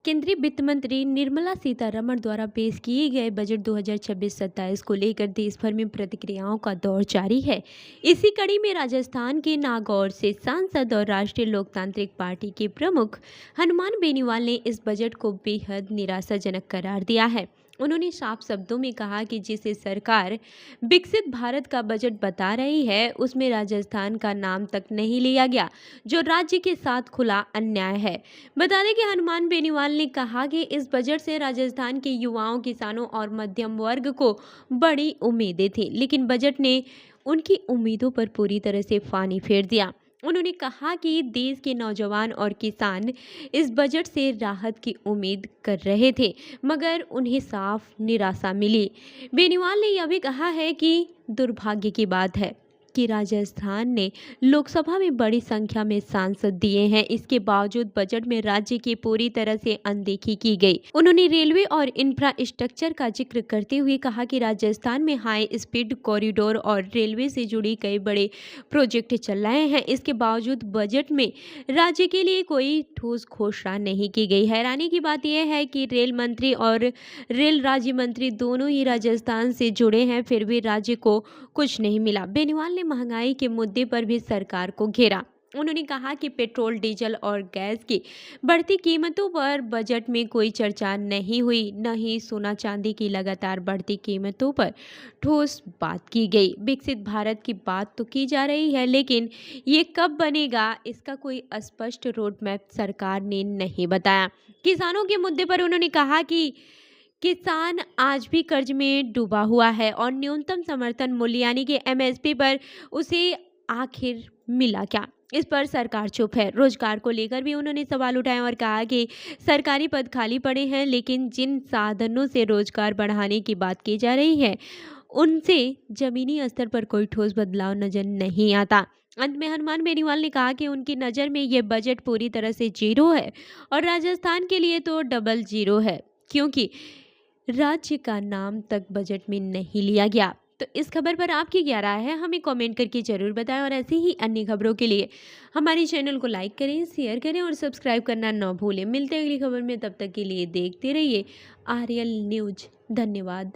केंद्रीय वित्त मंत्री निर्मला सीतारमण द्वारा पेश किए गए बजट 2026-27 को लेकर देश भर में प्रतिक्रियाओं का दौर जारी है। इसी कड़ी में राजस्थान के नागौर से सांसद और राष्ट्रीय लोकतांत्रिक पार्टी के प्रमुख हनुमान बेनीवाल ने इस बजट को बेहद निराशाजनक करार दिया है। उन्होंने साफ शब्दों में कहा कि जिसे सरकार विकसित भारत का बजट बता रही है, उसमें राजस्थान का नाम तक नहीं लिया गया, जो राज्य के साथ खुला अन्याय है। बता दें कि हनुमान बेनीवाल ने कहा कि इस बजट से राजस्थान के युवाओं, किसानों और मध्यम वर्ग को बड़ी उम्मीदें थी, लेकिन बजट ने उनकी उम्मीदों पर पूरी तरह से पानी फेर दिया। उन्होंने कहा कि देश के नौजवान और किसान इस बजट से राहत की उम्मीद कर रहे थे, मगर उन्हें साफ निराशा मिली। बेनीवाल ने यह भी कहा है कि दुर्भाग्य की बात है कि राजस्थान ने लोकसभा में बड़ी संख्या में सांसद दिए हैं, इसके बावजूद बजट में राज्य की पूरी तरह से अनदेखी की गई। उन्होंने रेलवे और इंफ्रास्ट्रक्चर का जिक्र करते हुए कहा कि राजस्थान में हाई स्पीड कॉरिडोर और रेलवे से जुड़ी कई बड़े प्रोजेक्ट चल रहे हैं, इसके बावजूद बजट में राज्य के लिए कोई ठोस घोषणा नहीं की गई। हैरानी की बात यह है कि रेल मंत्री और रेल राज्य मंत्री दोनों ही राजस्थान से जुड़े हैं, फिर भी राज्य को कुछ नहीं मिला। बेनीवाल ने महंगाई के मुद्दे पर भी सरकार को घेरा। उन्होंने कहा कि पेट्रोल, डीजल और गैस की बढ़ती कीमतों पर बजट में कोई चर्चा नहीं हुई, न ही सोना चांदी की लगातार बढ़ती कीमतों पर ठोस बात की गई। विकसित भारत की बात तो की जा रही है, लेकिन ये कब बनेगा, इसका कोई स्पष्ट रोड मैप सरकार ने नहीं बताया। किसानों के मुद्दे पर उन्होंने कहा कि किसान आज भी कर्ज में डूबा हुआ है और न्यूनतम समर्थन मूल्य यानी कि एमएसपी पर उसे आखिर मिला क्या, इस पर सरकार चुप है। रोजगार को लेकर भी उन्होंने सवाल उठाए और कहा कि सरकारी पद खाली पड़े हैं, लेकिन जिन साधनों से रोजगार बढ़ाने की बात की जा रही है, उनसे जमीनी स्तर पर कोई ठोस बदलाव नजर नहीं आता। अंत में हनुमान बेनीवाल ने कहा कि उनकी नज़र में ये बजट पूरी तरह से जीरो है और राजस्थान के लिए तो डबल जीरो है, क्योंकि राज्य का नाम तक बजट में नहीं लिया गया। तो इस खबर पर आपकी क्या राय है, हमें कमेंट करके जरूर बताएं और ऐसी ही अन्य खबरों के लिए हमारे चैनल को लाइक करें, शेयर करें और सब्सक्राइब करना न भूलें। मिलते हैं अगली खबर में, तब तक के लिए देखते रहिए आरएल न्यूज। धन्यवाद।